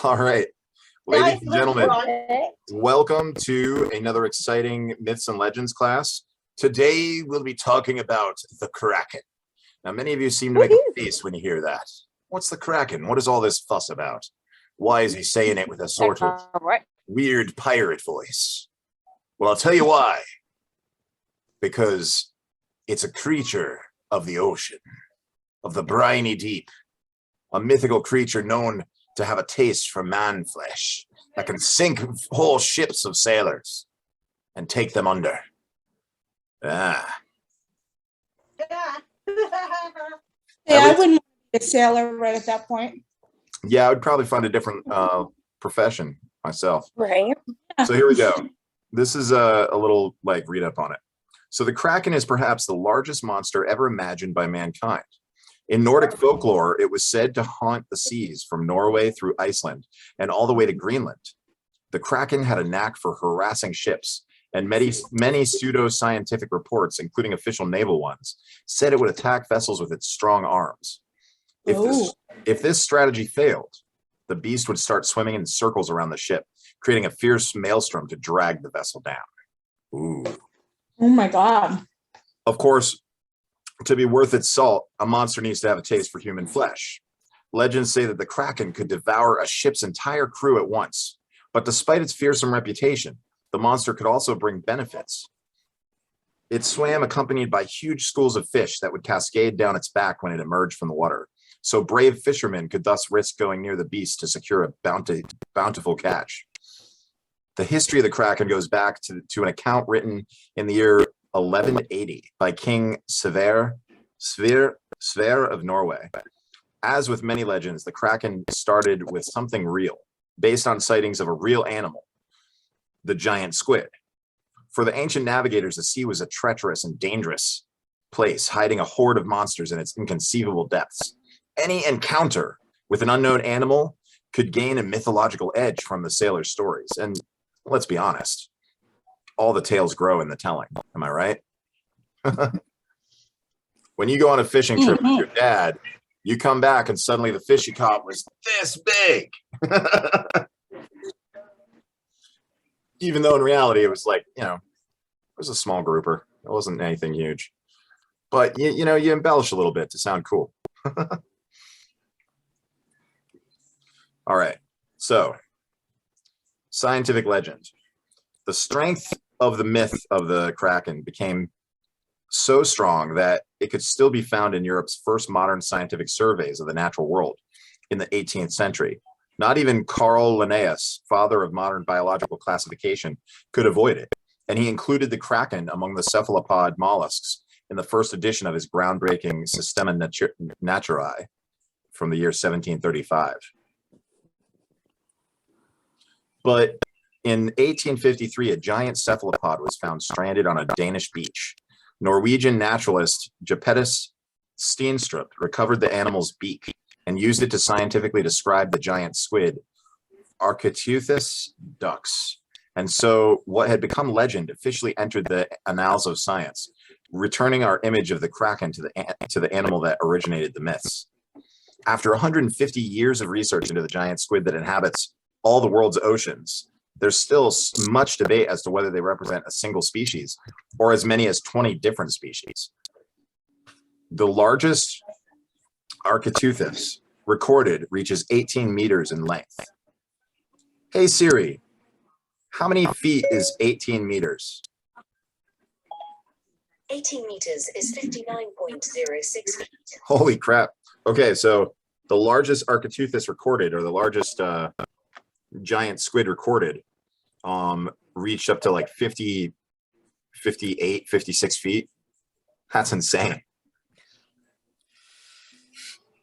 All right, ladies and gentlemen, Right. welcome to another exciting Myths and Legends class. Today, we'll be talking about the Kraken. Now, many of you seem to make a face when you hear that. What's the Kraken? What is all this fuss about? Why is he saying it with a sort of weird pirate voice? Well, I'll tell you why. Because it's a creature of the ocean, of the briny deep, a mythical creature known to have a taste for man flesh that can sink whole ships of sailors and take them under. Ah. Yeah. Yeah, I wouldn't be a sailor right at that point. Yeah, I would probably find a different profession myself. Right. So here we go. This is a little read up on it. So the Kraken is perhaps the largest monster ever imagined by mankind. In Nordic folklore, it was said to haunt the seas from Norway through Iceland and all the way to Greenland. The Kraken had a knack for harassing ships, and many pseudo-scientific reports, including official naval ones, said it would attack vessels with its strong arms. If this strategy failed, the beast would start swimming in circles around the ship, creating a fierce maelstrom to drag the vessel down. Ooh. Oh my God. Of course, to be worth its salt, a monster needs to have a taste for human flesh. Legends say that the Kraken could devour a ship's entire crew at once, but despite its fearsome reputation, the monster could also bring benefits. It swam accompanied by huge schools of fish that would cascade down its back when it emerged from the water, so brave fishermen could thus risk going near the beast to secure a bountiful catch. The history of the Kraken goes back to an account written in the year 1180 by King Sverre of Norway. As with many legends, the Kraken started with something real, based on sightings of a real animal, the giant squid. For the ancient navigators, the sea was a treacherous and dangerous place, hiding a horde of monsters in its inconceivable depths. Any encounter with an unknown animal could gain a mythological edge from the sailors' stories. And let's be honest, all the tales grow in the telling. Am I right? When you go on a fishing trip with your dad, you come back and suddenly the fish you caught was this big. Even though in reality it was it was a small grouper. It wasn't anything huge. But you embellish a little bit to sound cool. All right. So, scientific legend. The strength of the myth of the Kraken became so strong that it could still be found in Europe's first modern scientific surveys of the natural world in the 18th century. Not even Carl Linnaeus, father of modern biological classification, could avoid it, and he included the Kraken among the cephalopod mollusks in the first edition of his groundbreaking Systema Naturae from the year 1735. But in 1853, a giant cephalopod was found stranded on a Danish beach. Norwegian naturalist Japetus Steenstrup recovered the animal's beak and used it to scientifically describe the giant squid, Architeuthis dux. And so what had become legend officially entered the annals of science, returning our image of the Kraken to the animal that originated the myths. After 150 years of research into the giant squid that inhabits all the world's oceans, there's still much debate as to whether they represent a single species or as many as 20 different species. The largest Architeuthis recorded reaches 18 meters in length. Hey Siri, how many feet is 18 meters? 18 meters is 59.06 feet. Holy crap. Okay, so the largest Architeuthis recorded, or the largest giant squid recorded, reached up to 50, 58, 56 feet. That's insane.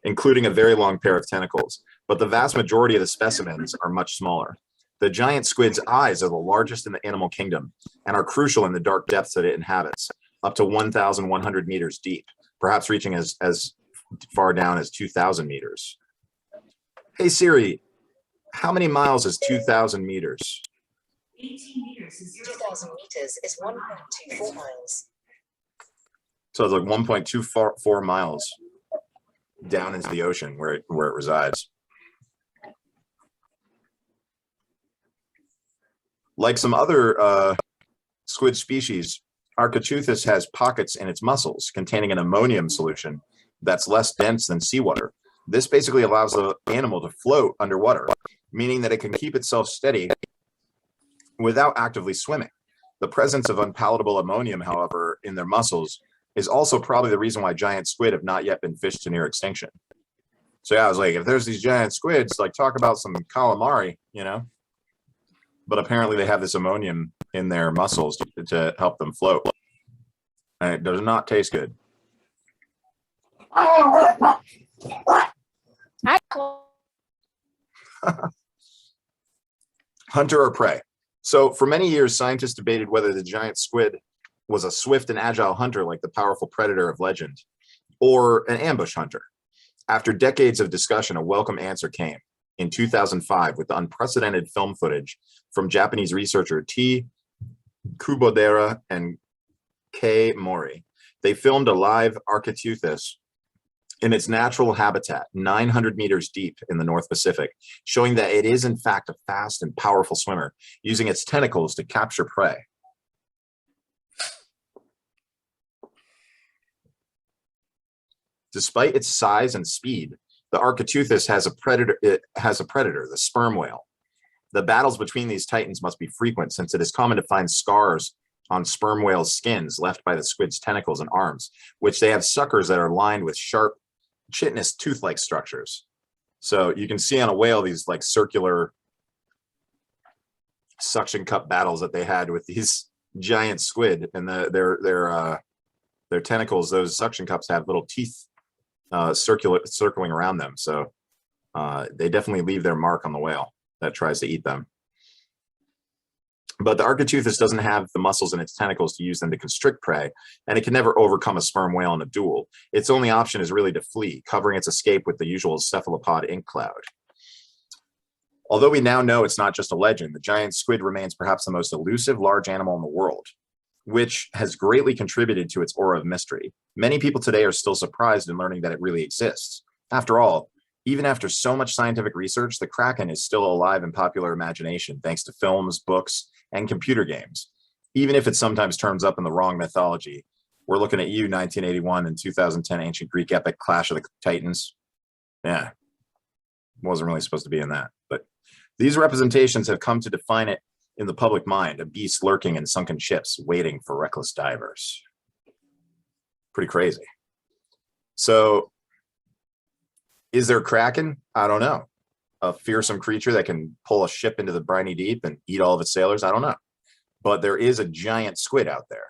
Including a very long pair of tentacles. But the vast majority of the specimens are much smaller. The giant squid's eyes are the largest in the animal kingdom and are crucial in the dark depths that it inhabits, up to 1,100 meters deep, perhaps reaching as far down as 2,000 meters. Hey Siri, how many miles is 2,000 meters? 18 meters is 2,000 meters is 1.24 miles. So it's 1.24 miles down into the ocean where it resides. Like some other squid species, Architeuthis has pockets in its muscles containing an ammonium solution that's less dense than seawater. This basically allows the animal to float underwater, meaning that it can keep itself steady without actively swimming. The presence of unpalatable ammonium, however, in their muscles is also probably the reason why giant squid have not yet been fished to near extinction. So yeah, I was like, if there's these giant squids, like talk about some calamari, you know? But apparently they have this ammonium in their muscles to help them float. And it does not taste good. Hunter or prey? So for many years, scientists debated whether the giant squid was a swift and agile hunter like the powerful predator of legend, or an ambush hunter. After decades of discussion, a welcome answer came in 2005 with the unprecedented film footage from Japanese researcher T. Kubodera and K. Mori. They filmed a live Architeuthis in its natural habitat, 900 meters deep in the North Pacific, showing that it is in fact a fast and powerful swimmer, using its tentacles to capture prey. Despite its size and speed, the Architeuthis has a predator. It has a predator, the sperm whale. The battles between these titans must be frequent, since it is common to find scars on sperm whales' skins left by the squid's tentacles and arms, which they have suckers that are lined with sharp, chitinous tooth-like structures. So you can see on a whale these like circular suction cup battles that they had with these giant squid, and their tentacles. Those suction cups have little teeth circling around them. So they definitely leave their mark on the whale that tries to eat them. But the Architeuthis doesn't have the muscles in its tentacles to use them to constrict prey, and it can never overcome a sperm whale in a duel. Its only option is really to flee, covering its escape with the usual cephalopod ink cloud. Although we now know it's not just a legend, the giant squid remains perhaps the most elusive large animal in the world, which has greatly contributed to its aura of mystery. Many people today are still surprised in learning that it really exists. After all, even after so much scientific research, the Kraken is still alive in popular imagination thanks to films, books, and computer games. Even if it sometimes turns up in the wrong mythology. We're looking at you, 1981 and 2010 ancient Greek epic Clash of the Titans. Yeah, wasn't really supposed to be in that. But these representations have come to define it in the public mind, a beast lurking in sunken ships, waiting for reckless divers. Pretty crazy. So, is there Kraken? I don't know. A fearsome creature that can pull a ship into the briny deep and eat all of its sailors? I don't know. But there is a giant squid out there.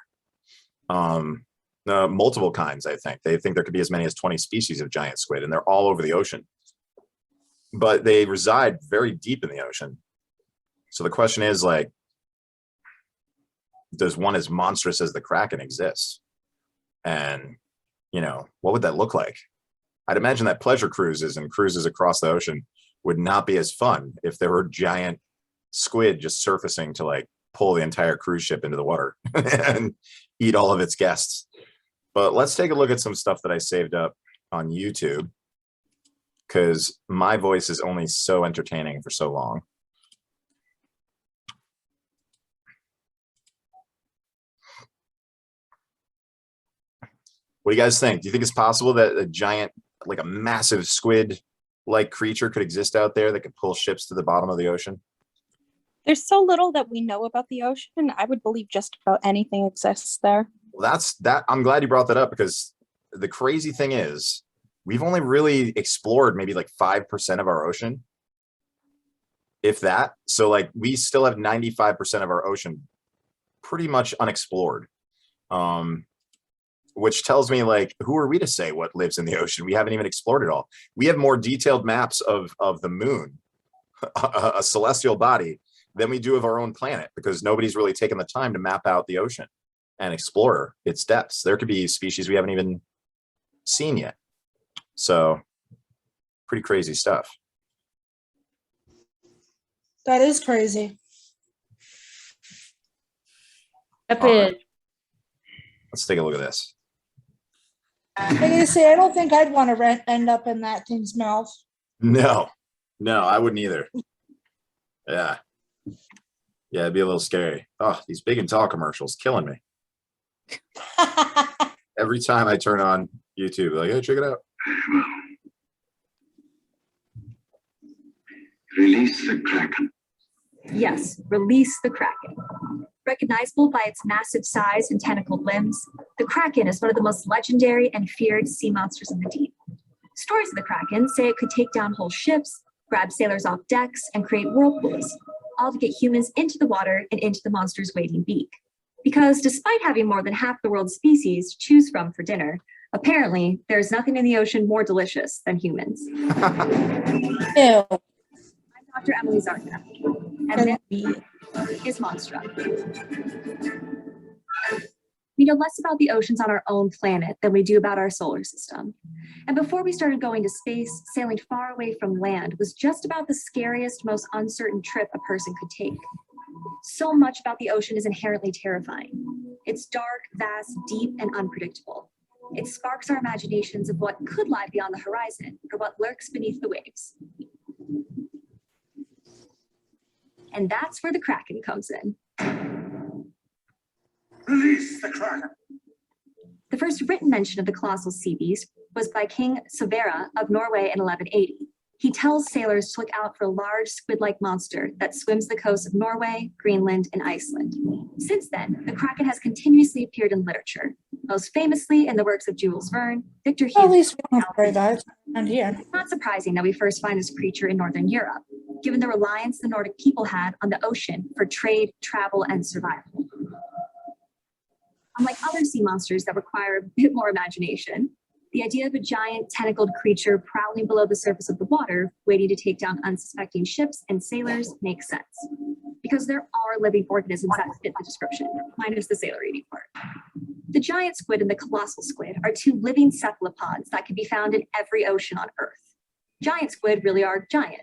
Multiple kinds, I think. They think there could be as many as 20 species of giant squid, and they're all over the ocean. But they reside very deep in the ocean. So the question is, like, does one as monstrous as the Kraken exist? And, you know, what would that look like? I'd imagine that pleasure cruises and cruises across the ocean would not be as fun if there were giant squid just surfacing to like pull the entire cruise ship into the water and eat all of its guests. But let's take a look at some stuff that I saved up on YouTube, because my voice is only so entertaining for so long. What do you guys think? Do you think it's possible that a giant, like a massive squid-like creature could exist out there that could pull ships to the bottom of the ocean? There's so little that we know about the ocean. I would believe just about anything exists there. Well, that's that. I'm glad you brought that up, because the crazy thing is we've only really explored maybe like 5% of our ocean, if that. So like we still have 95% of our ocean pretty much unexplored. Which tells me, like, who are we to say what lives in the ocean? We haven't even explored it all. We have more detailed maps of the moon, a celestial body, than we do of our own planet, because nobody's really taken the time to map out the ocean and explore its depths. There could be species we haven't even seen yet. So pretty crazy stuff. That is crazy. All right. Let's take a look at this. Like I say, I don't think I'd want to end up in that thing's mouth. No, I wouldn't either. Yeah. Yeah, it'd be a little scary. Oh, these big and tall commercials killing me. Every time I turn on YouTube, like, hey, check it out. Release the Kraken. Yes, release the Kraken. Recognizable by its massive size and tentacled limbs, the Kraken is one of the most legendary and feared sea monsters in the deep. Stories of the Kraken say it could take down whole ships, grab sailors off decks, and create whirlpools, all to get humans into the water and into the monster's waiting beak. Because despite having more than half the world's species to choose from for dinner, apparently there's nothing in the ocean more delicious than humans. Ew. I'm Dr. Emily Zarka, and this is Monstra. We know less about the oceans on our own planet than we do about our solar system. And before we started going to space, sailing far away from land was just about the scariest, most uncertain trip a person could take. So much about the ocean is inherently terrifying. It's dark, vast, deep, and unpredictable. It sparks our imaginations of what could lie beyond the horizon or what lurks beneath the waves. And that's where the Kraken comes in. Release the Kraken. The first written mention of the colossal sea beast was by King Sverre of Norway in 1180. He tells sailors to look out for a large squid-like monster that swims the coasts of Norway, Greenland, and Iceland. Since then, the Kraken has continuously appeared in literature, most famously in the works of Jules Verne, Victor At Hugo. least one paradise around here. It's not surprising that we first find this creature in Northern Europe, given the reliance the Nordic people had on the ocean for trade, travel, and survival. Unlike other sea monsters that require a bit more imagination, the idea of a giant tentacled creature prowling below the surface of the water, waiting to take down unsuspecting ships and sailors makes sense. Because there are living organisms that fit the description, minus the sailor eating part. The giant squid and the colossal squid are two living cephalopods that can be found in every ocean on Earth. Giant squid really are giant,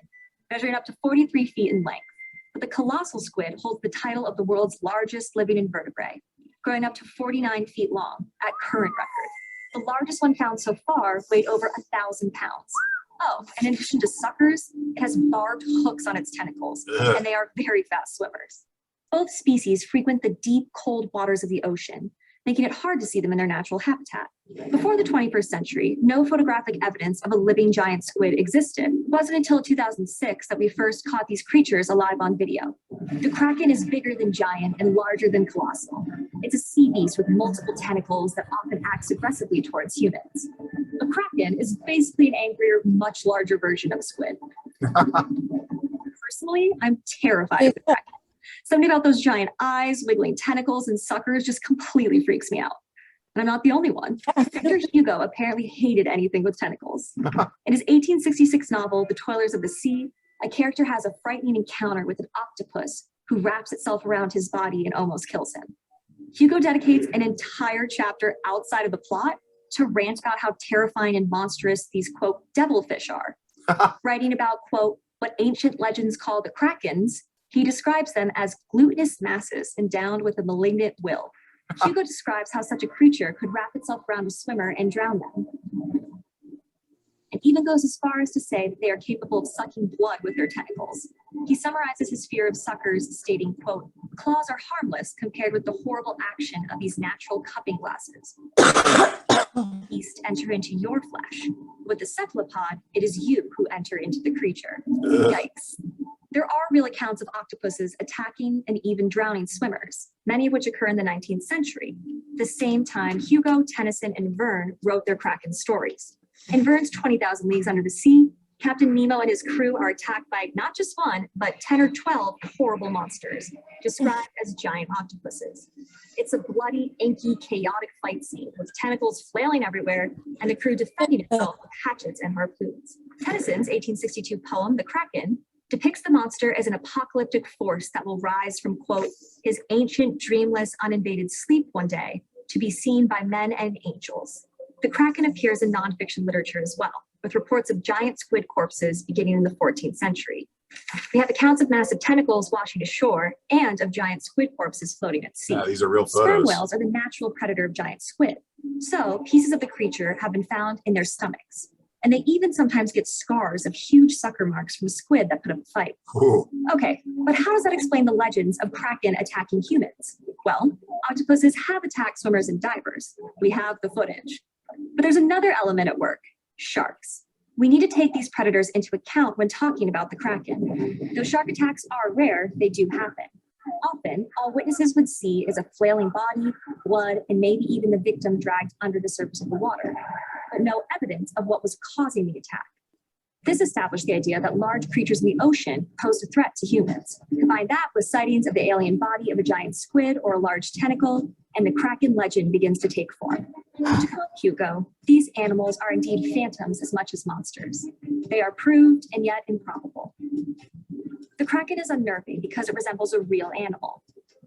measuring up to 43 feet in length, but the colossal squid holds the title of the world's largest living invertebrate, growing up to 49 feet long at current record. The largest one found so far weighed over 1,000 pounds. Oh, and in addition to suckers, it has barbed hooks on its tentacles, and they are very fast swimmers. Both species frequent the deep, cold waters of the ocean, making it hard to see them in their natural habitat. Before the 21st century, no photographic evidence of a living giant squid existed. It wasn't until 2006 that we first caught these creatures alive on video. The Kraken is bigger than giant and larger than colossal. It's a sea beast with multiple tentacles that often acts aggressively towards humans. A Kraken is basically an angrier, much larger version of a squid. Personally, I'm terrified of the Kraken. Something about those giant eyes, wiggling tentacles, and suckers just completely freaks me out. And I'm not the only one. Victor Hugo apparently hated anything with tentacles. In his 1866 novel, The Toilers of the Sea, a character has a frightening encounter with an octopus who wraps itself around his body and almost kills him. Hugo dedicates an entire chapter outside of the plot to rant about how terrifying and monstrous these, quote, devilfish are. Writing about, quote, what ancient legends call the Krakens, he describes them as glutinous masses endowed with a malignant will. Hugo describes how such a creature could wrap itself around a swimmer and drown them. And even goes as far as to say that they are capable of sucking blood with their tentacles. He summarizes his fear of suckers, stating, quote, claws are harmless compared with the horrible action of these natural cupping glasses. Beast enter into your flesh. With the cephalopod, it is you who enter into the creature. Yikes. There are real accounts of octopuses attacking and even drowning swimmers, many of which occur in the 19th century, the same time Hugo, Tennyson, and Verne wrote their Kraken stories. In Verne's 20,000 Leagues Under the Sea, Captain Nemo and his crew are attacked by not just one, but 10 or 12 horrible monsters, described as giant octopuses. It's a bloody, inky, chaotic fight scene with tentacles flailing everywhere and the crew defending itself with hatchets and harpoons. Tennyson's 1862 poem, The Kraken, depicts the monster as an apocalyptic force that will rise from, quote, his ancient, dreamless, uninvaded sleep one day to be seen by men and angels. The Kraken appears in nonfiction literature as well, with reports of giant squid corpses beginning in the 14th century. We have accounts of massive tentacles washing ashore and of giant squid corpses floating at sea. Yeah, these are real Sperm photos. whales are the natural predator of giant squid. So pieces of the creature have been found in their stomachs. And they even sometimes get scars of huge sucker marks from squid that put up a fight. Ooh. Okay, but how does that explain the legends of Kraken attacking humans? Well, octopuses have attacked swimmers and divers. We have the footage. But there's another element at work: sharks. We need to take these predators into account when talking about the Kraken. Though shark attacks are rare, they do happen. Often, all witnesses would see is a flailing body, blood, and maybe even the victim dragged under the surface of the water, but no evidence of what was causing the attack. This established the idea that large creatures in the ocean posed a threat to humans. Combine that with sightings of the alien body of a giant squid or a large tentacle, and the Kraken legend begins to take form. To quote Hugo, these animals are indeed phantoms as much as monsters. They are proved and yet improbable. The Kraken is unnerving because it resembles a real animal.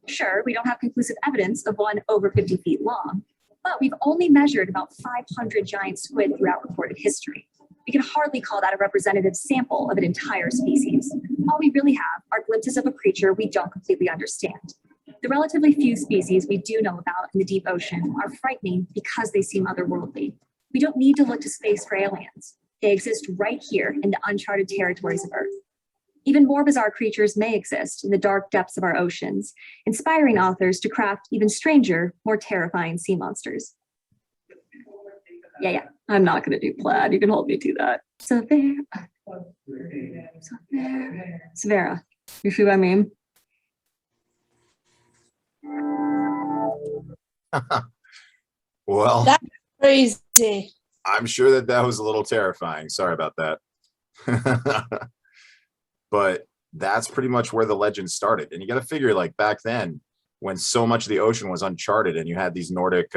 Sure, we don't have conclusive evidence of one over 50 feet long, but we've only measured about 500 giant squid throughout recorded history. We can hardly call that a representative sample of an entire species. All we really have are glimpses of a creature we don't completely understand. The relatively few species we do know about in the deep ocean are frightening because they seem otherworldly. We don't need to look to space for aliens. They exist right here in the uncharted territories of Earth. Even more bizarre creatures may exist in the dark depths of our oceans, inspiring authors to craft even stranger, more terrifying sea monsters. Yeah, I'm not going to do plaid. You can hold me to that. Severa. You see what I mean? Well, That's crazy. I'm sure that that was a little terrifying. Sorry about that. But that's pretty much where the legend started. And you got to figure, like, back then, when so much of the ocean was uncharted and you had these Nordic,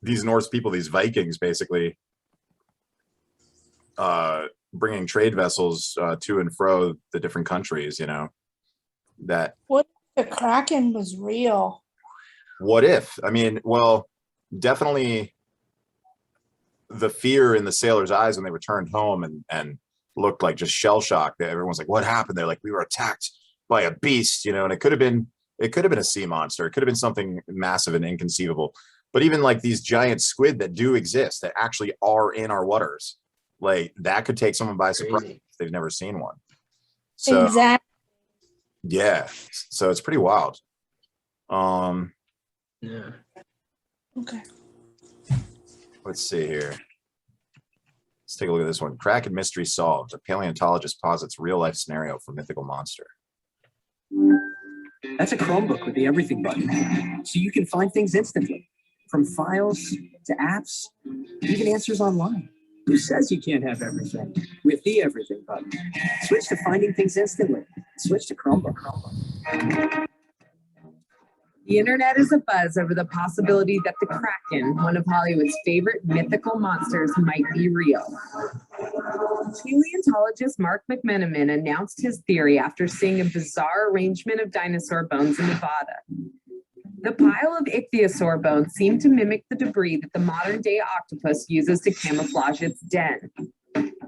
these Norse people, these Vikings, basically bringing trade vessels to and fro the different countries, you know, that What if the Kraken was real? what if? I mean, well, definitely the fear in the sailors' eyes when they returned home and looked like just shell shocked. Everyone's like, what happened? They're like, we were attacked by a beast, you know, and it could have been a sea monster. It could have been something massive and inconceivable. But even like these giant squid that do exist, that actually are in our waters, like that could take someone by surprise if they've never seen one. So Exactly. yeah, so it's pretty wild. Yeah. Okay. Let's see here. Let's take a look at this one. Kraken mystery solved. A paleontologist posits real life scenario for mythical monster. That's a Chromebook with the everything button. So you can find things instantly. From files to apps, even answers online. Who says you can't have everything? With the everything button. Switch to finding things instantly. Switch to Chromebook. The internet is abuzz over the possibility that the Kraken, one of Hollywood's favorite mythical monsters, might be real. Paleontologist Mark McMenamin announced his theory after seeing a bizarre arrangement of dinosaur bones in Nevada. The pile of ichthyosaur bones seemed to mimic the debris that the modern-day octopus uses to camouflage its den.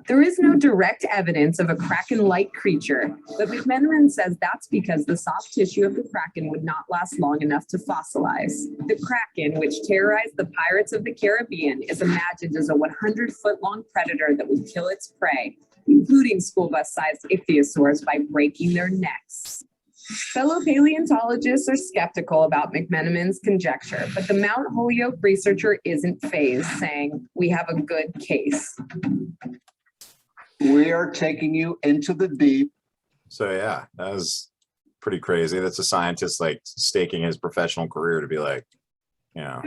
There is no direct evidence of a Kraken-like creature, but McMenamin says that's because the soft tissue of the Kraken would not last long enough to fossilize. The Kraken, which terrorized the pirates of the Caribbean, is imagined as a 100-foot-long predator that would kill its prey, including school bus-sized ichthyosaurs, by breaking their necks. Fellow paleontologists are skeptical about McMenamin's conjecture, but the Mount Holyoke researcher isn't fazed, saying, "We have a good case." We are taking you into the deep. So yeah, that was pretty crazy. That's a scientist like staking his professional career to be like, you know,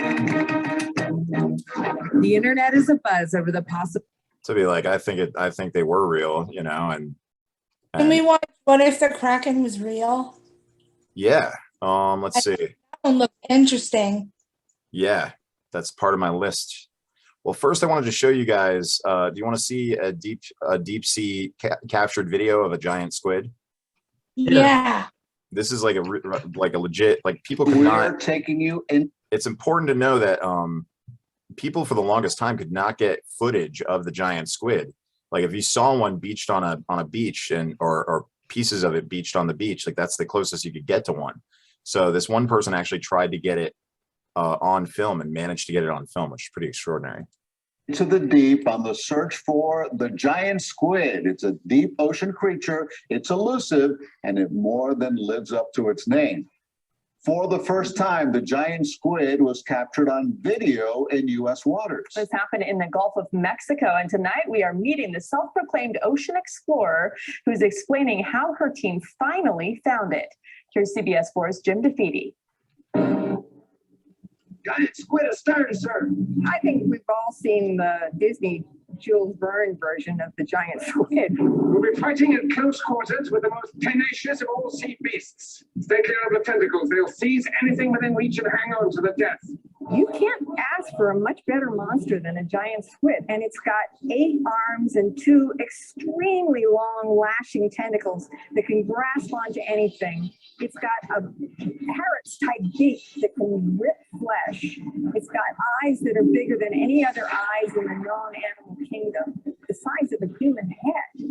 The internet is abuzz over the possibility. to be like, I think they were real, you know, and Can we watch What If the Kraken Was Real? yeah. Let's see. That one looked interesting. Yeah, that's part of my list. Well, first I wanted to show you guys, do you want to see a deep sea captured video of a giant squid? Yeah. This is like a legit, like people could We not, are taking you in. it's important to know that people for the longest time could not get footage of the giant squid. Like if you saw one beached on a beach or pieces of it beached on the beach, like that's the closest you could get to one. So this one person actually tried to get it on film and managed to get it on film, which is pretty extraordinary. To the deep on the search for the giant squid. It's a deep ocean creature. It's elusive, and it more than lives up to its name. For the first time, the giant squid was captured on video in U.S. waters. This happened in the Gulf of Mexico, and tonight we are meeting the self-proclaimed ocean explorer who's explaining how her team finally found it. Here's CBS 4's Jim DeFeedy. Giant squid astern, sir. I think we've all seen the Disney Jules Verne version of the giant squid. We'll be fighting in close quarters with the most tenacious of all sea beasts. Stay clear of the tentacles. They'll seize anything within reach and hang on to the death. You can't ask for a much better monster than a giant squid. And it's got 8 arms and 2 extremely long lashing tentacles that can grasp onto anything. It's got a parrot's type beak that can rip flesh. It's got eyes that are bigger than any other eyes in the known animal kingdom, the size of a human head.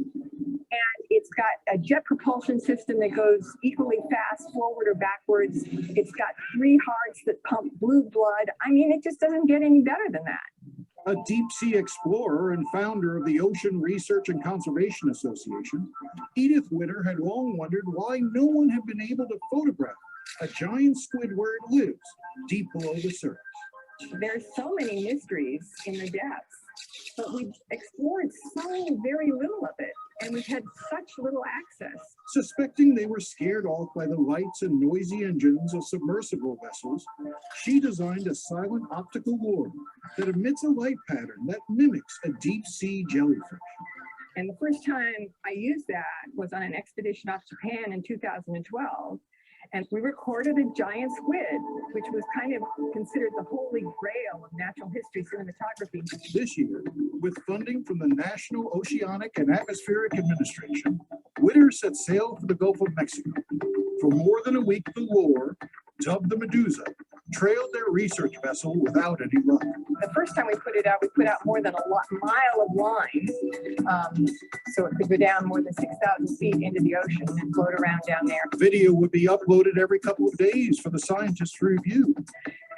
And it's got a jet propulsion system that goes equally fast forward or backwards. It's got 3 hearts that pump blue blood. I mean, it just doesn't get any better than that. A deep sea explorer and founder of the Ocean Research and Conservation Association, Edith Witter had long wondered why no one had been able to photograph a giant squid where it lives, deep below the surface. There's so many mysteries in the depths, but we've explored so very little of it, and we've had such little access. Suspecting they were scared off by the lights and noisy engines of submersible vessels, she designed a silent optical orb that emits a light pattern that mimics a deep sea jellyfish. And the first time I used that was on an expedition off Japan in 2012. And we recorded a giant squid, which was kind of considered the holy grail of natural history cinematography. This year, with funding from the National Oceanic and Atmospheric Administration, Witter set sail for the Gulf of Mexico. For more than a week, the lure, dubbed the Medusa, trailed their research vessel without any luck. The first time we put it out, we put out more than a mile of line, so it could go down more than 6,000 feet into the ocean and float around down there. Video would be uploaded every couple of days for the scientists to review.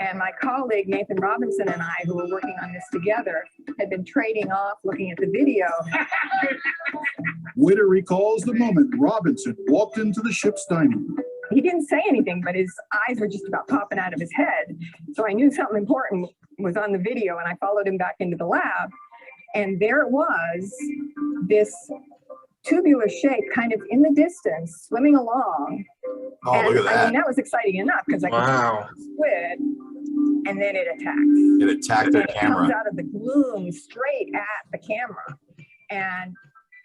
And my colleague, Nathan Robinson, and I, who were working on this together, had been trading off looking at the video. Witter recalls the moment Robinson walked into the ship's dining room. He didn't say anything, but his eyes were just about popping out of his head. So I knew something important was on the video, and I followed him back into the lab. And there it was, this tubular shape kind of in the distance, swimming along. Oh, and, look at that. I mean, that was exciting enough because I could see the squid, and then it attacks. It attacked their And it comes camera. out of the gloom straight at the camera. And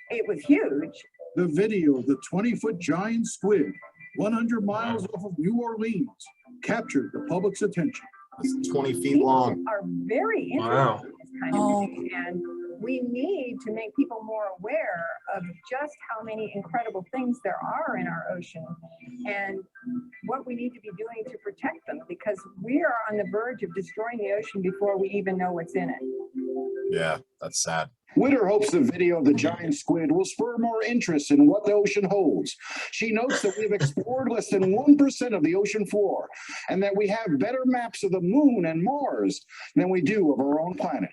it was huge. The video of the 20-foot giant squid, 100 miles off of New Orleans, captured the public's attention. It's 20 feet People long. are very interested in this kind of thing, and we need to make people more aware of just how many incredible things there are in our ocean and what we need to be doing to protect them, because we are on the verge of destroying the ocean before we even know what's in it. Yeah, that's sad. Witter hopes the video of the giant squid will spur more interest in what the ocean holds. She notes that we've explored less than 1% of the ocean floor, and that we have better maps of the moon and Mars than we do of our own planet.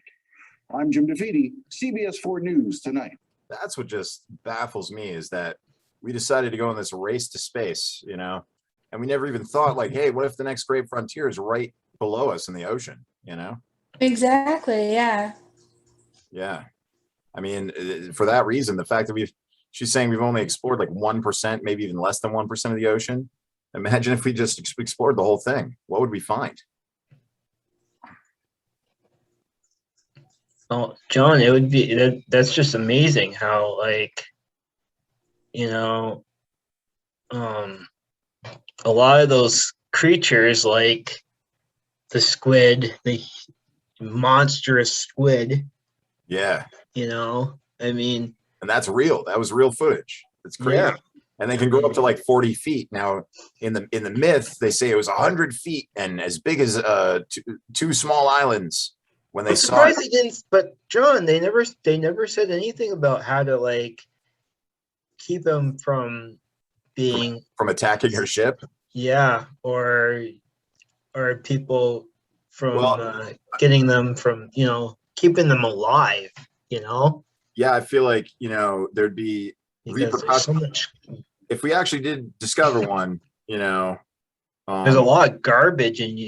I'm Jim DeFeedy, CBS 4 News Tonight. That's what just baffles me, is that we decided to go on this race to space, you know, and we never even thought like, hey, what if the next great frontier is right below us in the ocean, you know? Exactly, yeah. Yeah. I mean, for that reason, the fact that she's saying we've only explored like 1%, maybe even less than 1% of the ocean. Imagine if we just explored the whole thing. What would we find? Oh, John, it would be that's just amazing how, like, you know, a lot of those creatures, like the squid, the monstrous squid. Yeah. You know, I mean, and that's real. That was real footage. It's crazy. Yeah. And they can go up to like 40 feet. Now, in the myth, they say it was 100 feet and as big as two small islands when they saw it. They didn't, but John, they never said anything about how to like keep them from attacking your ship. Yeah, or people from getting them from, you know, keeping them alive, you know? Yeah, I feel like, there'd be Because there's so much, if we actually did discover one, there's a lot of garbage and,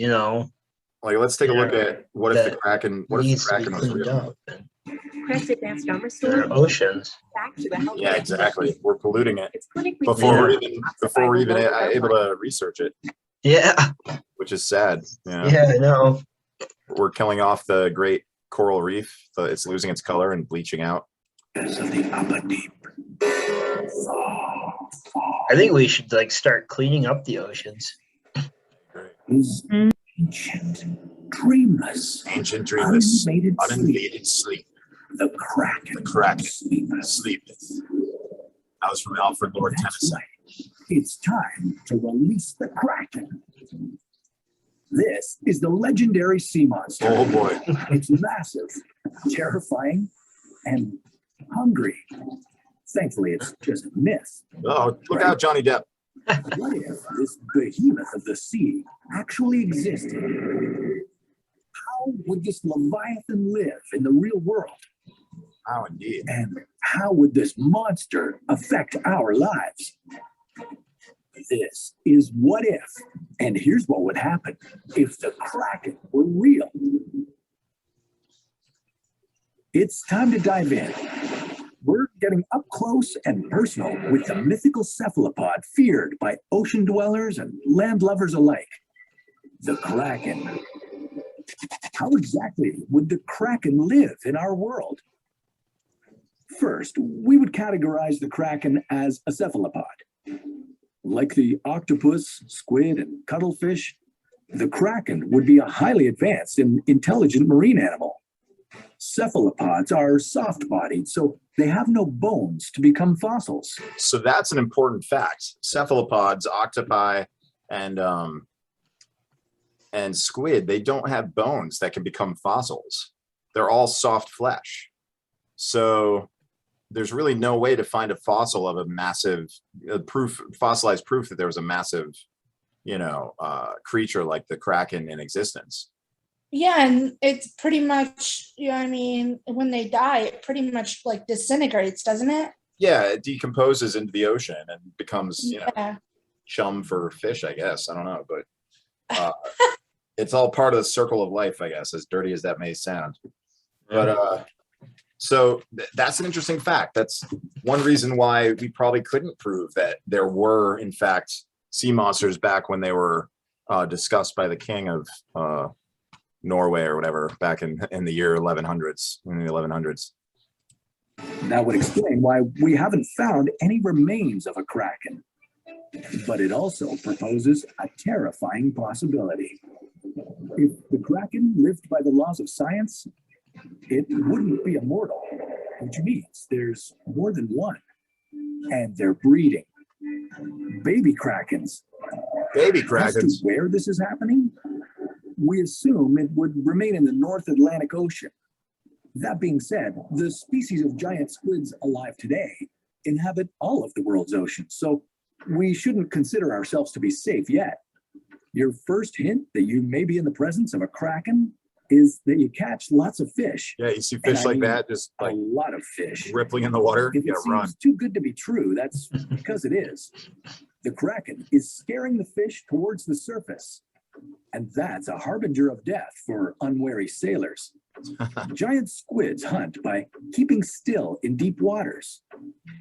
like let's take a look at what if the Kraken needs to be was cleaned real? up in Press advanced number our store. oceans. Back to a healthy Yeah, exactly. We're polluting it It's clinically before proven. we're even able to research it, Yeah, which is sad. yeah, I know. We're killing off the great coral reef. It's losing its color and bleaching out. I think we should start cleaning up the oceans. Ancient, dreamless, Uninvaded sleep. The Kraken. The Kraken sleepeth. That was from Alfred Lord Tennyson. It's time to release the Kraken. This is the legendary sea monster. Oh boy. It's massive, terrifying, and hungry. Thankfully, it's just a myth. Oh, look out, Johnny Depp. What if this behemoth of the sea actually existed? How would this Leviathan live in the real world? Oh, indeed. And how would this monster affect our lives? This is What If. And here's what would happen if the Kraken were real. It's time to dive in. We're getting up close and personal with the mythical cephalopod feared by ocean dwellers and land lovers alike, the Kraken. How exactly would the Kraken live in our world? First, we would categorize the Kraken as a cephalopod. Like the octopus, squid, and cuttlefish, the Kraken would be a highly advanced and intelligent marine animal. Cephalopods are soft-bodied, so they have no bones to become fossils. So that's an important fact. Cephalopods, octopi, and squid, they don't have bones that can become fossils. They're all soft flesh. So there's really no way to find a fossil of a massive fossilized proof that there was a massive, creature like the Kraken in existence. Yeah, and it's pretty much, when they die, it pretty much disintegrates, doesn't it? Yeah, it decomposes into the ocean and becomes, Yeah. chum for fish, I guess. I don't know, but it's all part of the circle of life, I guess, as dirty as that may sound. But so that's an interesting fact. That's one reason why we probably couldn't prove that there were, in fact, sea monsters back when they were discussed by the king of Norway or whatever back in the year 1100s, in the 1100s. That would explain why we haven't found any remains of a Kraken. But it also proposes a terrifying possibility. If the Kraken lived by the laws of science, it wouldn't be immortal, which means there's more than one. And they're breeding. Baby Krakens. Baby As Krakens. to where this is happening, we assume it would remain in the North Atlantic Ocean. That being said, the species of giant squids alive today inhabit all of the world's oceans, so we shouldn't consider ourselves to be safe yet. Your first hint that you may be in the presence of a Kraken is that you catch lots of fish. Yeah, you see fish like that, just a like lot of fish. rippling in the water. If You it gotta seems run. too good to be true, that's because it is. The Kraken is scaring the fish towards the surface. And that's a harbinger of death for unwary sailors. Giant squids hunt by keeping still in deep waters.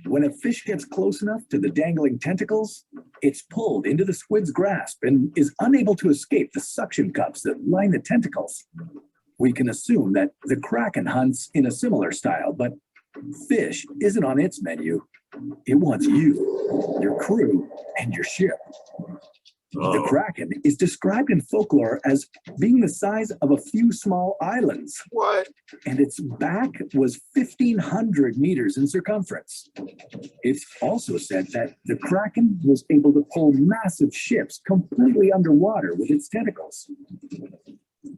When a fish gets close enough to the dangling tentacles, it's pulled into the squid's grasp and is unable to escape the suction cups that line the tentacles. We can assume that the Kraken hunts in a similar style, but fish isn't on its menu. It wants you, your crew, and your ship. The Kraken is described in folklore as being the size of a few small islands. What? And its back was 1,500 meters in circumference. It's also said that the Kraken was able to pull massive ships completely underwater with its tentacles.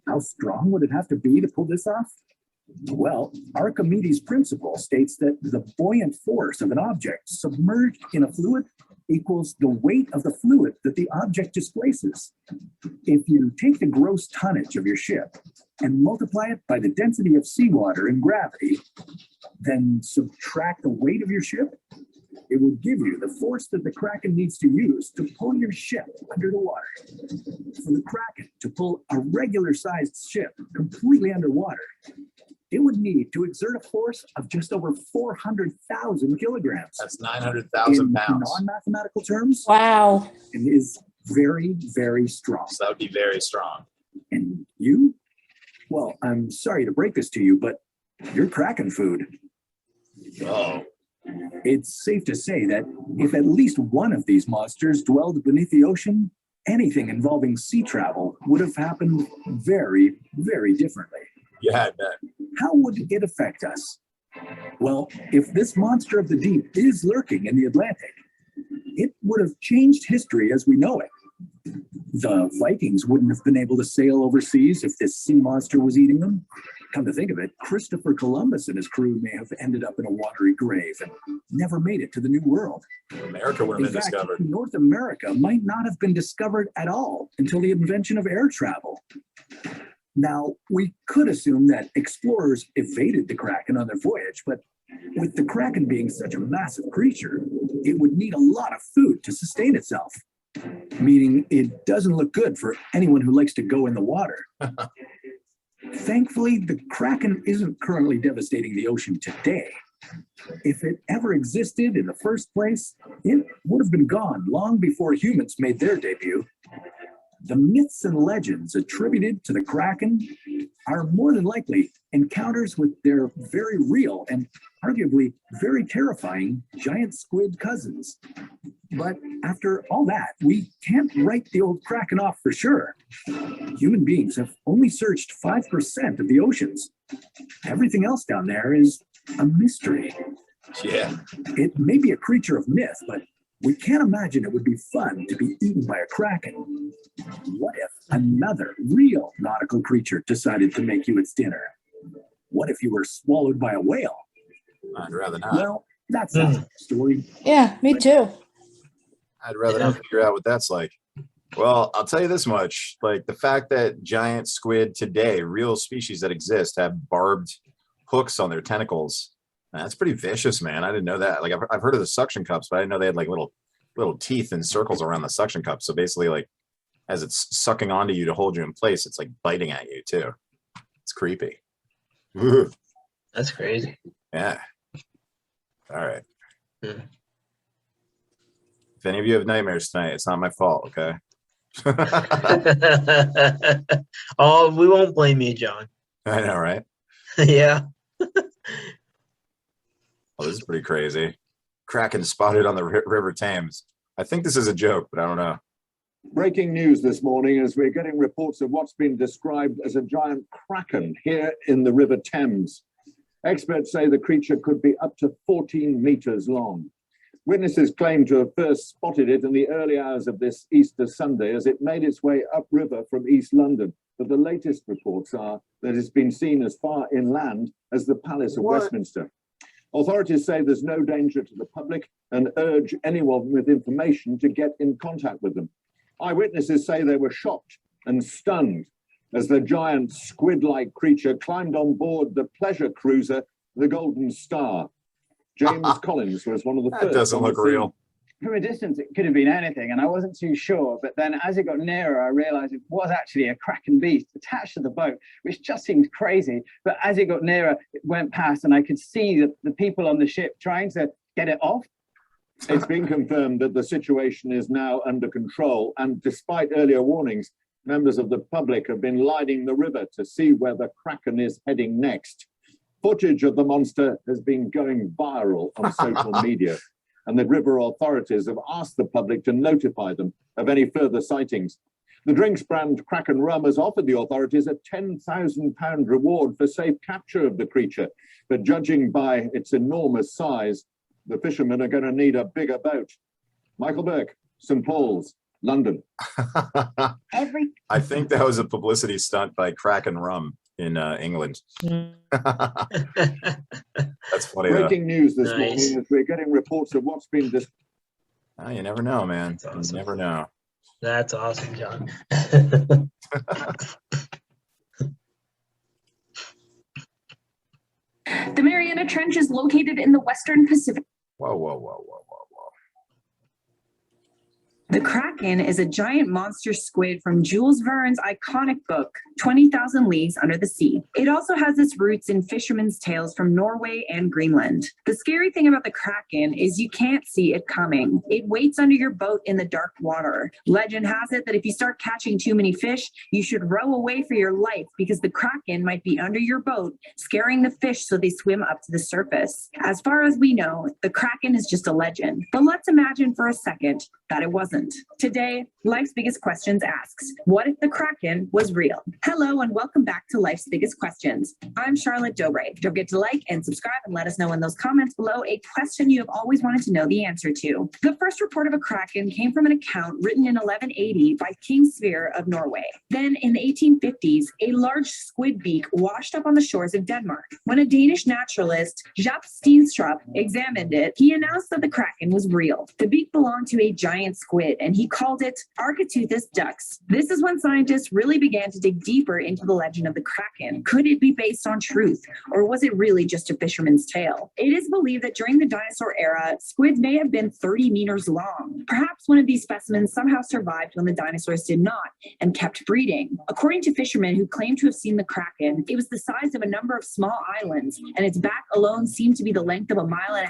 How strong would it have to be to pull this off? Well, Archimedes' principle states that the buoyant force of an object submerged in a fluid equals the weight of the fluid that the object displaces. If you take the gross tonnage of your ship and multiply it by the density of seawater and gravity, then subtract the weight of your ship, it will give you the force that the Kraken needs to use to pull your ship under the water. For the Kraken to pull a regular sized ship completely underwater, it would need to exert a force of just over 400,000 kilograms. That's 900,000 pounds. Non-mathematical terms, Wow. it is very, very strong. So that would be very strong. And you? Well, I'm sorry to break this to you, but you're Kraken food. Oh. It's safe to say that if at least one of these monsters dwelled beneath the ocean, anything involving sea travel would have happened very, very differently. Yeah, I bet. How would it affect us? Well, if this monster of the deep is lurking in the Atlantic, it would have changed history as we know it. The Vikings wouldn't have been able to sail overseas if this sea monster was eating them. Come to think of it, Christopher Columbus and his crew may have ended up in a watery grave and never made it to the New World. America would have In been fact, discovered. North America might not have been discovered at all until the invention of air travel. Now, we could assume that explorers evaded the Kraken on their voyage, but with the Kraken being such a massive creature, it would need a lot of food to sustain itself, meaning it doesn't look good for anyone who likes to go in the water. Thankfully, the Kraken isn't currently devastating the ocean today. If it ever existed in the first place, it would have been gone long before humans made their debut. The myths and legends attributed to the Kraken are more than likely encounters with their very real and arguably very terrifying giant squid cousins. But after all that, we can't write the old Kraken off for sure. Human beings have only searched 5% of the oceans. Everything else down there is a mystery. Yeah. It may be a creature of myth, but we can't imagine it would be fun to be eaten by a Kraken. What if another real nautical creature decided to make you its dinner? What if you were swallowed by a whale? I'd rather not. Well, that's a story. Yeah, me too. I'd rather not figure out what that's like. Well, I'll tell you this much. Like the fact that giant squid today, real species that exist, have barbed hooks on their tentacles. That's pretty vicious, man. I didn't know that. Like I've heard of the suction cups, but I didn't know they had like little teeth and circles around the suction cup. So basically, like as it's sucking onto you to hold you in place, it's like biting at you too. It's creepy. Ooh. That's crazy. Yeah. All right. Hmm. If any of you have nightmares tonight, it's not my fault, okay? Oh, we won't blame you, John. I know, right? Yeah. Oh, this is pretty crazy. Kraken spotted on the River Thames. I think this is a joke, but I don't know. Breaking news this morning as we're getting reports of what's been described as a giant kraken here in the River Thames. Experts say the creature could be up to 14 meters long. Witnesses claim to have first spotted it in the early hours of this Easter Sunday as it made its way upriver from East London. But the latest reports are that it's been seen as far inland as the Palace of Westminster. Authorities say there's no danger to the public and urge anyone with information to get in contact with them. Eyewitnesses say they were shocked and stunned as the giant squid-like creature climbed on board the pleasure cruiser, the Golden Star. James Collins was one of the first. That doesn't look real. From a distance, it could have been anything, and I wasn't too sure. But then as it got nearer, I realized it was actually a Kraken beast attached to the boat, which just seemed crazy. But as it got nearer, it went past, and I could see the people on the ship trying to get it off. It's been confirmed that the situation is now under control, and despite earlier warnings, members of the public have been lining the river to see where the Kraken is heading next. Footage of the monster has been going viral on social media, and the river authorities have asked the public to notify them of any further sightings. The drinks brand Kraken Rum has offered the authorities a £10,000 reward for safe capture of the creature, but judging by its enormous size, the fishermen are going to need a bigger boat. Michael Burke, St. Paul's, London. I think that was a publicity stunt by Kraken Rum in England. That's funny. Breaking news this Nice. morning as we're getting reports of what's been Oh, you never know, man. That's awesome. You never know. That's awesome, John. The Mariana Trench is located in the Western Pacific. Whoa, whoa, whoa, whoa, whoa, whoa. The Kraken is a giant monster squid from Jules Verne's iconic book, 20,000 Leagues Under the Sea. It also has its roots in fishermen's tales from Norway and Greenland. The scary thing about the Kraken is you can't see it coming. It waits under your boat in the dark water. Legend has it that if you start catching too many fish, you should row away for your life because the Kraken might be under your boat, scaring the fish so they swim up to the surface. As far as we know, the Kraken is just a legend. But let's imagine for a second that it wasn't. Today, Life's Biggest Questions asks, what if the Kraken was real? Hello and welcome back to Life's Biggest Questions. I'm Charlotte Dobre. Don't forget to like and subscribe and let us know in those comments below a question you have always wanted to know the answer to. The first report of a Kraken came from an account written in 1180 by King Sverre of Norway. Then in the 1850s, a large squid beak washed up on the shores of Denmark. When a Danish naturalist, Jaap Steenstrup, examined it, he announced that the Kraken was real. The beak belonged to a giant squid, and he called it Architeuthis dux. This is when scientists really began to dig deeper into the legend of the Kraken. Could it be based on truth, or was it really just a fisherman's tale? It is believed that during the dinosaur era, squids may have been 30 meters long. Perhaps one of these specimens somehow survived when the dinosaurs did not and kept breeding. According to fishermen who claim to have seen the Kraken, it was the size of a number of small islands, and its back alone seemed to be the length of 1.5 miles.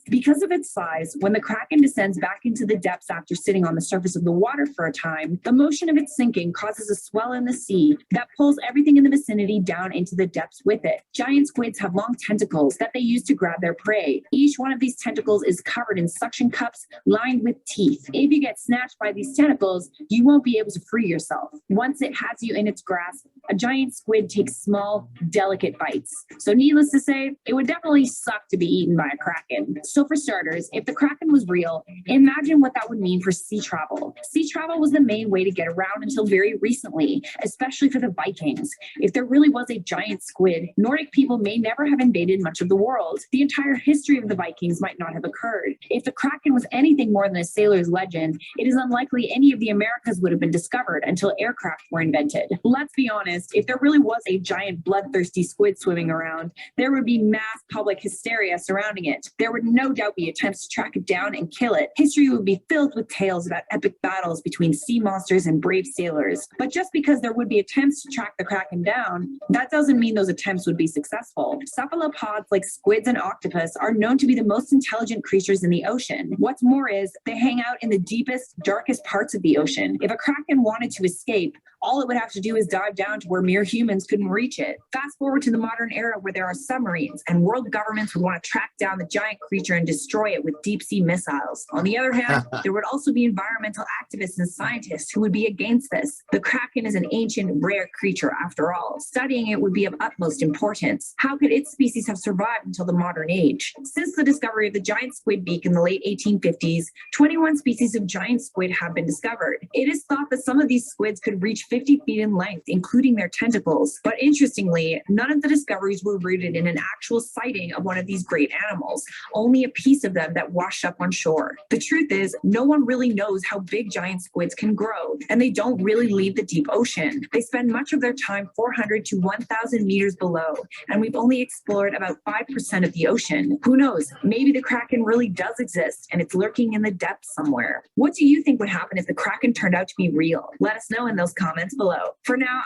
Because of its size, when the Kraken descends back into the depths after sitting on the surface of the water for a time, the motion of its sinking causes a swell in the sea that pulls everything in the vicinity down into the depths with it. Giant squids have long tentacles that they use to grab their prey. Each one of these tentacles is covered in suction cups lined with teeth. If you get snatched by these tentacles, you won't be able to free yourself. Once it has you in its grasp, a giant squid takes small, delicate bites. So needless to say, it would definitely suck to be eaten by a Kraken. So for starters, if the Kraken was real, imagine what that would mean for sea travel. Sea travel was the main way to get around until very recently, especially for the Vikings. If there really was a giant squid, Nordic people may never have invaded much of the world. The entire history of the Vikings might not have occurred. If the Kraken was anything more than a sailor's legend, it is unlikely any of the Americas would have been discovered until aircraft were invented. Let's be honest, if there really was a giant bloodthirsty squid swimming around, there would be mass public hysteria surrounding it. There would no doubt be attempts to track it down and kill it. History would be filled with tales about epic battles between sea monsters and brave sailors. But just because there would be attempts to track the Kraken down, that doesn't mean those attempts would be successful. Cephalopods like squids and octopus are known to be the most intelligent creatures in the ocean. What's more is they hang out in the deepest, darkest parts of the ocean. If a Kraken wanted to escape, all it would have to do is dive down to where mere humans couldn't reach it. Fast forward to the modern era where there are submarines and world governments would want to track down the giant creature and destroy it with deep sea missiles. On the other hand, there would also be environmental activists and scientists who would be against this. The Kraken is an ancient, rare creature after all. Studying it would be of utmost importance. How could its species have survived until the modern age? Since the discovery of the giant squid beak in the late 1850s, 21 species of giant squid have been discovered. It is thought that some of these squids could reach 50 feet in length, including their tentacles. But interestingly, none of the discoveries were rooted in an actual sighting of one of these great animals, only a piece of them that washed up on shore. The truth is, no one really knows how big giant squids can grow, and they don't really leave the deep ocean. They spend much of their time 400 to 1,000 meters below, and we've only explored about 5% of the ocean. Who knows? Maybe the Kraken really does exist, and it's lurking in the depths somewhere. What do you think would happen if the Kraken turned out to be real? Let us know in those comments below. For now,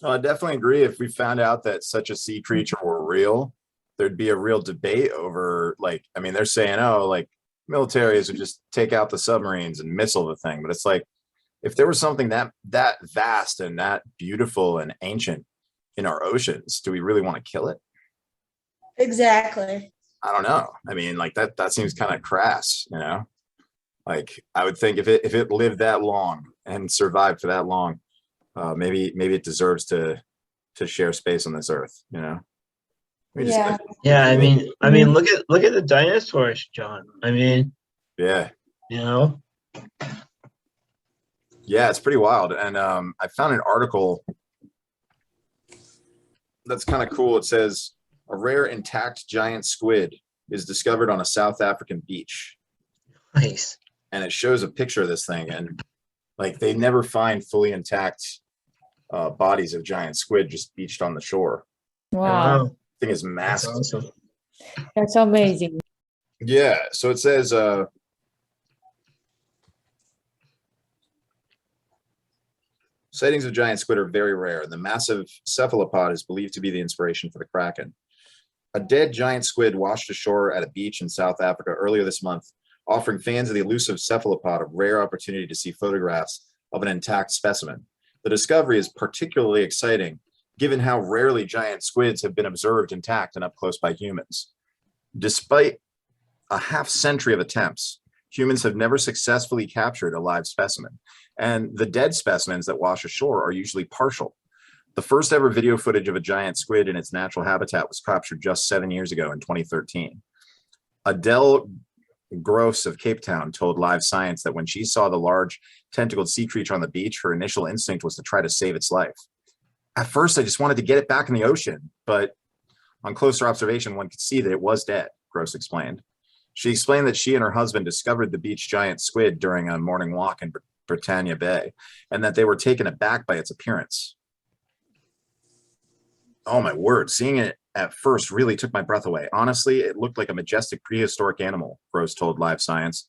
I definitely agree. If we found out that such a sea creature were real, there'd be a real debate over, like, I mean, they're saying, oh, like, militaries would just take out the submarines and missile the thing. But it's like, if there was something that vast and that beautiful and ancient in our oceans, do we really want to kill it? Exactly. I don't know. I mean, like that seems kind of crass, you know? Like, I would think if it lived that long and survived for that long, maybe it deserves to share space on this earth, you know? Yeah. I mean, look at the dinosaurs, John. I mean, yeah, you know. Yeah, it's pretty wild. And I found an article that's kind of cool. It says a rare intact giant squid is discovered on a South African beach. Nice. and it shows a picture of this thing, and like they never find fully intact bodies of giant squid just beached on the shore. Wow. The thing is massive. That's awesome. That's amazing. Yeah, so it says sightings of giant squid are very rare. The massive cephalopod is believed to be the inspiration for the Kraken. A dead giant squid washed ashore at a beach in South Africa earlier this month, offering fans of the elusive cephalopod a rare opportunity to see photographs of an intact specimen. The discovery is particularly exciting, given how rarely giant squids have been observed intact and up close by humans. Despite a half-century of attempts, humans have never successfully captured a live specimen, and the dead specimens that wash ashore are usually partial. The first ever video footage of a giant squid in its natural habitat was captured just 7 years ago in 2013. Adele Gross of Cape Town told Live Science that when she saw the large tentacled sea creature on the beach, her initial instinct was to try to save its life. At first, I just wanted to get it back in the ocean, but on closer observation, one could see that it was dead, Gross explained. She explained that she and her husband discovered the beach giant squid during a morning walk in Britannia Bay, and that they were taken aback by its appearance. Oh my word, seeing it at first really took my breath away. Honestly, it looked like a majestic prehistoric animal, Gross told Live Science.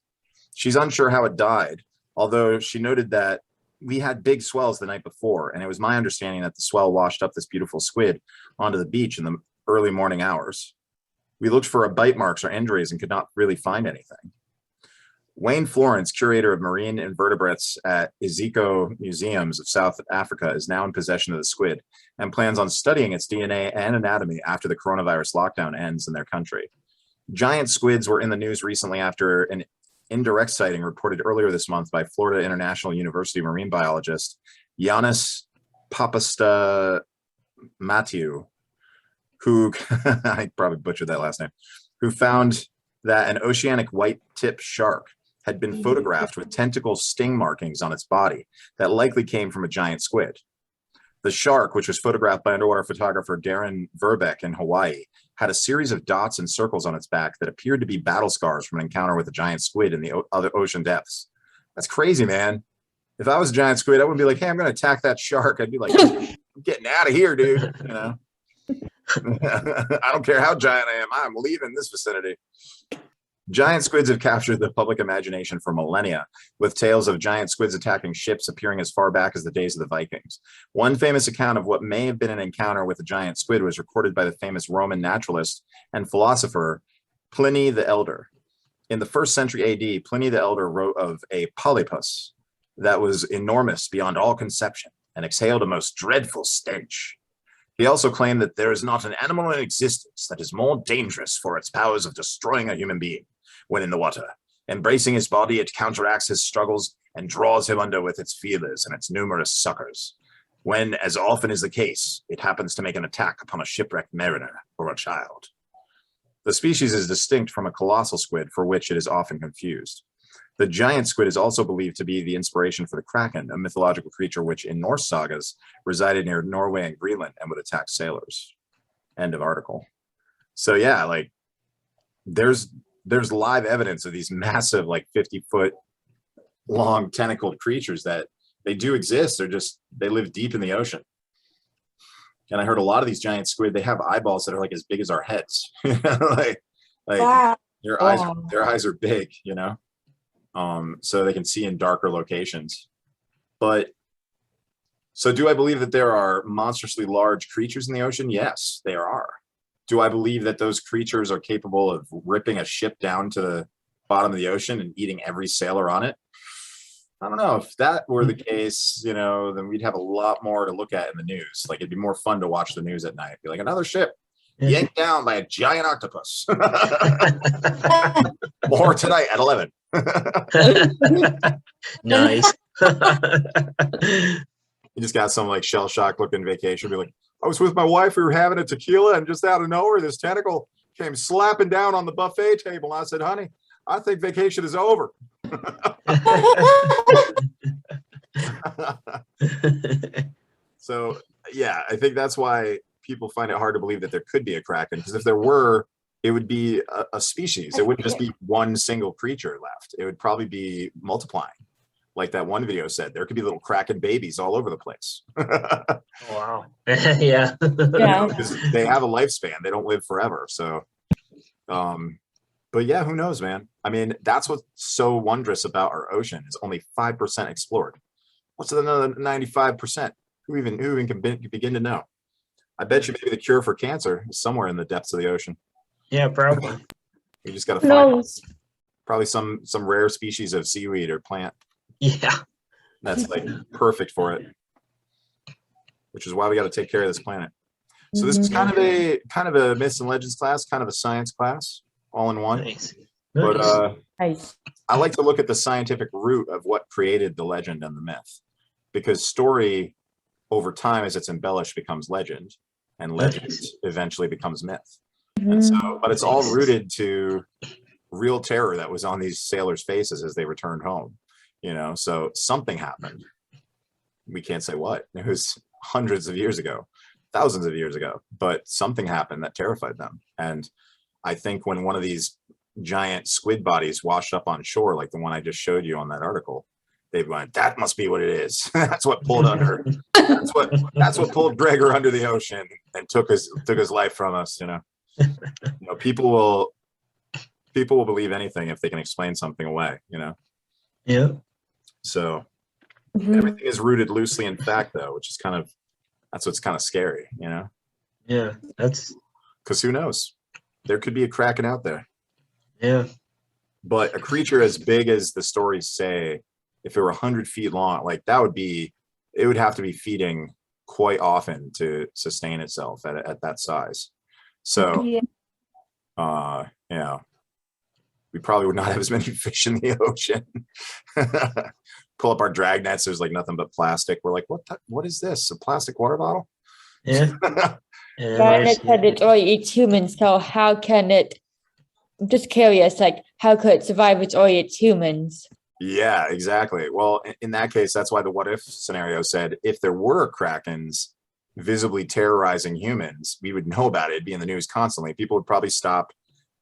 She's unsure how it died, although she noted that we had big swells the night before, and it was my understanding that the swell washed up this beautiful squid onto the beach in the early morning hours. We looked for bite marks or injuries and could not really find anything. Wayne Florence, curator of marine invertebrates at Iziko Museums of South Africa, is now in possession of the squid and plans on studying its DNA and anatomy after the coronavirus lockdown ends in their country. Giant squids were in the news recently after an indirect sighting reported earlier this month by Florida International University marine biologist Giannis Papasta Matthew, who, I probably butchered that last name, who found that an oceanic white-tip shark had been photographed with tentacle sting markings on its body that likely came from a giant squid. The shark, which was photographed by underwater photographer Darren Verbeck in Hawaii, had a series of dots and circles on its back that appeared to be battle scars from an encounter with a giant squid in the other ocean depths. That's crazy, man. If I was a giant squid, I wouldn't be like, hey, I'm going to attack that shark. I'd be like, I'm getting out of here, dude. You know? I don't care how giant I am. I'm leaving this vicinity. Giant squids have captured the public imagination for millennia, with tales of giant squids attacking ships appearing as far back as the days of the Vikings. One famous account of what may have been an encounter with a giant squid was recorded by the famous Roman naturalist and philosopher Pliny the Elder. In the 1st century AD, Pliny the Elder wrote of a polypus that was enormous beyond all conception and exhaled a most dreadful stench. He also claimed that there is not an animal in existence that is more dangerous for its powers of destroying a human being when in the water. Embracing his body, it counteracts his struggles and draws him under with its feelers and its numerous suckers. When, as often is the case, it happens to make an attack upon a shipwrecked mariner or a child. The species is distinct from a colossal squid, for which it is often confused. The giant squid is also believed to be the inspiration for the Kraken, a mythological creature which in Norse sagas resided near Norway and Greenland and would attack sailors. End of article. So yeah, like there's live evidence of these massive, like 50-foot long tentacled creatures that they do exist. They live deep in the ocean. And I heard a lot of these giant squid, they have eyeballs that are like as big as our heads. like Wow. their eyes are big, you know? So they can see in darker locations. But so do I believe that there are monstrously large creatures in the ocean? Yes, there are. Do I believe that those creatures are capable of ripping a ship down to the bottom of the ocean and eating every sailor on it? I don't know. If that were the case, you know, then we'd have a lot more to look at in the news. Like it'd be more fun to watch the news at night. Be like, another ship yanked down by a giant octopus. More tonight at 11. Nice. You just got some like shell shock looking vacation. Be like, I was with my wife. We were having a tequila, and just out of nowhere, this tentacle came slapping down on the buffet table. I said, honey, I think vacation is over. So, yeah, I think that's why people find it hard to believe that there could be a Kraken. Because if there were, it would be a species. It wouldn't just be one single creature left. It would probably be multiplying. Like that one video said, there could be little Kraken babies all over the place. Wow. Yeah. Because they have a lifespan. They don't live forever. So, but yeah, who knows, man? I mean, that's what's so wondrous about our ocean is only 5% explored. What's another 95%? Who even can begin to know? I bet you maybe the cure for cancer is somewhere in the depths of the ocean. Yeah, probably. You just got to find probably some rare species of seaweed or plant. Yeah. That's like perfect for it. Which is why we got to take care of this planet. So this is kind of a myths and legends class, kind of a science class, all in one. Nice. But Nice. I like to look at the scientific root of what created the legend and the myth, because story over time, as it's embellished, becomes legend, and legend eventually becomes myth. And so, but it's all rooted to real terror that was on these sailors' faces as they returned home. You know, so something happened. We can't say what. It was hundreds of years ago, thousands of years ago, but something happened that terrified them. And I think when one of these giant squid bodies washed up on shore, like the one I just showed you on that article, they went, that must be what it is. That's what pulled under. That's what pulled Gregor under the ocean and took his life from us. You know, people will believe anything if they can explain something away. You know. Yeah. So everything is rooted loosely in fact, though, which is that's what's kind of scary. You know. Yeah. That's because who knows? There could be a Kraken out there. Yeah. But a creature as big as the stories say, if it were 100 feet long, like it would have to be feeding quite often to sustain itself at that size. So, Yeah. you know, we probably would not have as many fish in the ocean. Pull up our drag nets, there's like nothing but plastic. We're like, what is this? A plastic water bottle? Yeah. And it said it only eats humans, so how can it, I'm just curious, like, how could it survive its only eats humans? Yeah, exactly. Well, in that case, that's why the what if scenario said if there were Krakens visibly terrorizing humans, we would know about it. It'd be in the news constantly. People would probably stop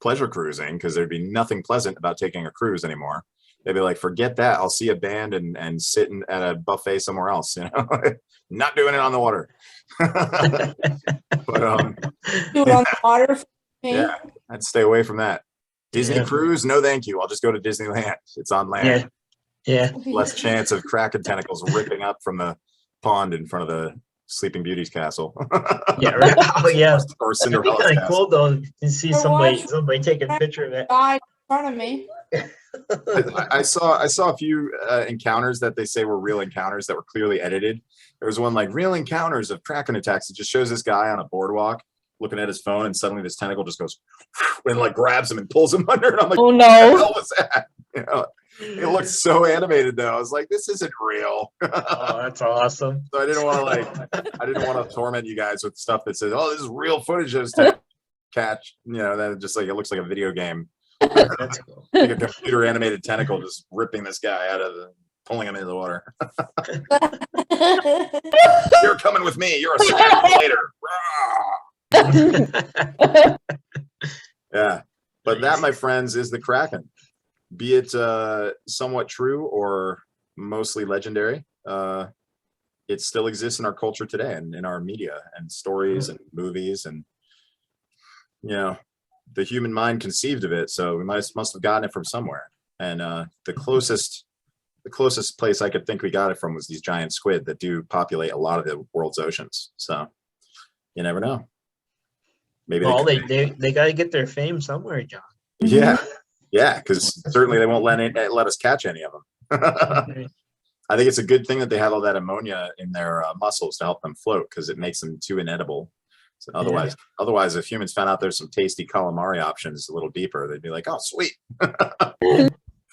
pleasure cruising because there'd be nothing pleasant about taking a cruise anymore. They'd be like, forget that. I'll see a band and sit at a buffet somewhere else, you know, not doing it on the water. But Do it on the water for me. yeah, I'd stay away from that. Disney cruise? No, thank you. I'll just go to Disneyland. It's on land. Yeah. Less chance of Kraken tentacles ripping up from the pond in front of the Sleeping Beauty's castle. Yeah. Right. Oh, yeah. Or It'd be Cinderella's kind of castle. cool though to see somebody take a picture of it. Died in front of me. I saw a few encounters that they say were real encounters that were clearly edited. There was one like real encounters of Kraken attacks. It just shows this guy on a boardwalk looking at his phone, and suddenly this tentacle just goes and like grabs him and pulls him under. And I'm like, Oh, what no. the hell was that? You know, it looked so animated though. I was like, this isn't real. Oh, that's awesome. So I didn't want to torment you guys with stuff that says, oh, this is real footage of this catch. You know, that just like it looks like a video game. That's cool. Like a computer animated tentacle just ripping this guy out of pulling him into the water. You're coming with me. You're a second later. Yeah, but that, my friends, is the Kraken. Be it somewhat true or mostly legendary, it still exists in our culture today and in our media and stories and movies, and you know, the human mind conceived of it, so we must have gotten it from somewhere. And the closest place I could think we got it from was these giant squid that do populate a lot of the world's oceans. So you never know. Maybe they got to get their fame somewhere, John. Yeah, because certainly they won't let us catch any of them. I think it's a good thing that they have all that ammonia in their muscles to help them float, because it makes them too inedible. So otherwise, if humans found out there's some tasty calamari options a little deeper, they'd be like, "Oh, sweet,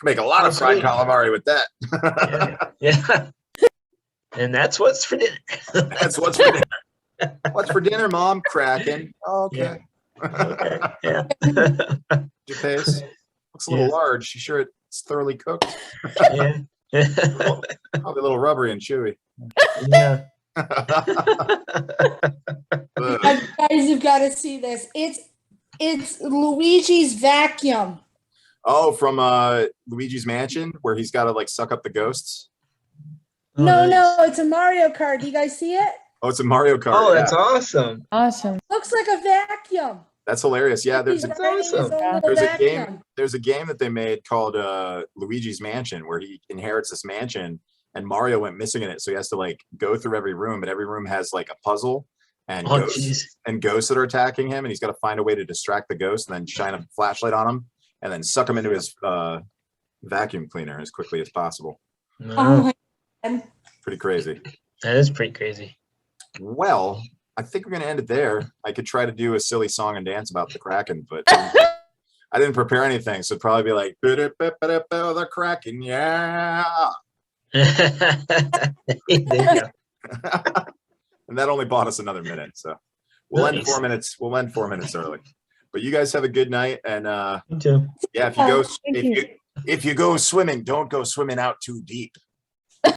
make a lot of fried calamari with that." Yeah. And that's what's for dinner. That's what's for dinner. What's for dinner, Mom? Kraken. Oh, okay. Okay. Yeah. Your face looks a little large. You sure it's thoroughly cooked? Yeah. Probably a little rubbery and chewy. Yeah. Guys, you've got to see this. It's It's Luigi's vacuum. Oh, from Luigi's Mansion, where he's got to like suck up the ghosts. No, it's a Mario Kart. Do you guys see it? Oh, it's a Mario Kart. Oh, yeah. that's awesome. Awesome. Looks like a vacuum. That's hilarious. Yeah, He's there's riding his own little there's a vacuum. game. There's a game that they made called Luigi's Mansion, where he inherits this mansion, and Mario went missing in it, so he has to like go through every room, but every room has like a puzzle and ghosts that are attacking him, and he's got to find a way to distract the ghost, and then shine a flashlight on him, and then suck him into his vacuum cleaner as quickly as possible. Oh my God. Pretty crazy. That is pretty crazy. Well, I think we're gonna end it there. I could try to do a silly song and dance about the Kraken, but I didn't prepare anything, so it'd probably be like the Kraken, yeah. There you go. And that only bought us another minute, so we'll end Nice. 4 minutes. We'll end 4 minutes early. But you guys have a good night, and You too. yeah, if you go swimming, don't go swimming out too deep.